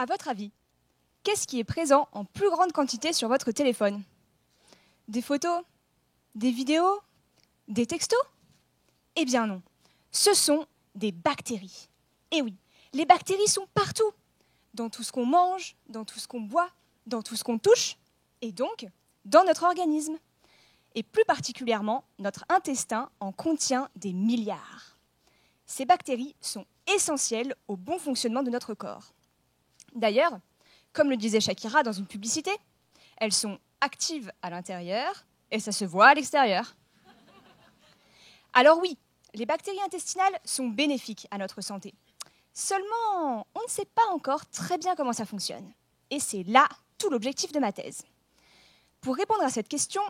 À votre avis, qu'est-ce qui est présent en plus grande quantité sur votre téléphone? Des photos? Des vidéos? Des textos? Eh bien non, ce sont des bactéries. Et oui, les bactéries sont partout, dans tout ce qu'on mange, dans tout ce qu'on boit, dans tout ce qu'on touche, et donc dans notre organisme. Et plus particulièrement, notre intestin en contient des milliards. Ces bactéries sont essentielles au bon fonctionnement de notre corps. D'ailleurs, comme le disait Shakira dans une publicité, elles sont actives à l'intérieur et ça se voit à l'extérieur. Alors oui, les bactéries intestinales sont bénéfiques à notre santé. Seulement, on ne sait pas encore très bien comment ça fonctionne. Et c'est là tout l'objectif de ma thèse. Pour répondre à cette question,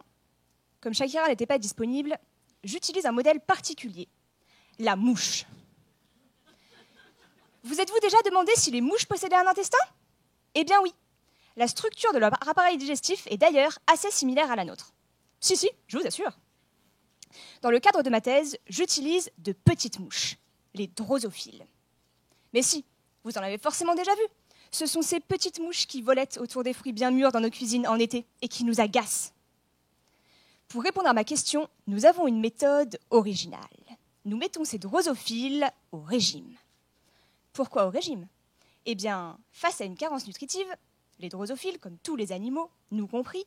comme Shakira n'était pas disponible, j'utilise un modèle particulier, la mouche. Vous êtes-vous déjà demandé si les mouches possédaient un intestin? Eh bien oui, la structure de leur appareil digestif est d'ailleurs assez similaire à la nôtre. Si, je vous assure. Dans le cadre de ma thèse, j'utilise de petites mouches, les drosophiles. Mais si, vous en avez forcément déjà vu. Ce sont ces petites mouches qui volettent autour des fruits bien mûrs dans nos cuisines en été et qui nous agacent. Pour répondre à ma question, nous avons une méthode originale. Nous mettons ces drosophiles au régime. Pourquoi au régime? Eh bien, face à une carence nutritive, les drosophiles, comme tous les animaux, nous compris,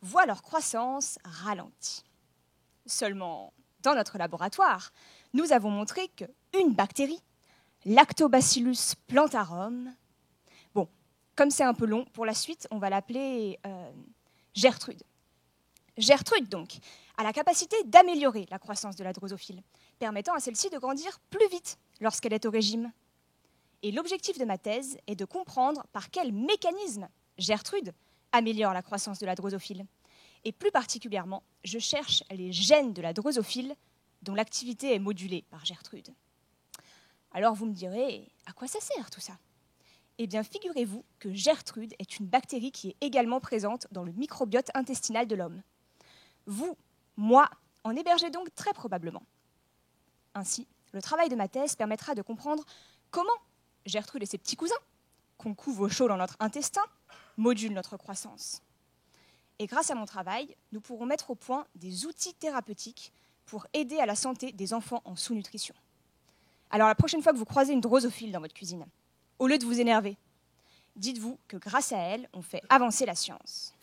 voient leur croissance ralentie. Seulement, dans notre laboratoire, nous avons montré qu'une bactérie, Lactobacillus plantarum, bon, comme c'est un peu long, pour la suite, on va l'appeler Gertrude. Gertrude, donc, a la capacité d'améliorer la croissance de la drosophile, permettant à celle-ci de grandir plus vite lorsqu'elle est au régime. Et l'objectif de ma thèse est de comprendre par quel mécanisme Gertrude améliore la croissance de la drosophile. Et plus particulièrement, je cherche les gènes de la drosophile dont l'activité est modulée par Gertrude. Alors vous me direz, à quoi ça sert tout ça? Eh bien, figurez-vous que Gertrude est une bactérie qui est également présente dans le microbiote intestinal de l'homme. Vous, moi, en hébergez donc très probablement. Ainsi, le travail de ma thèse permettra de comprendre comment Gertrude et ses petits cousins, qu'on couve au chaud dans notre intestin, modulent notre croissance. Et grâce à mon travail, nous pourrons mettre au point des outils thérapeutiques pour aider à la santé des enfants en sous-nutrition. Alors la prochaine fois que vous croisez une drosophile dans votre cuisine, au lieu de vous énerver, dites-vous que grâce à elle, on fait avancer la science.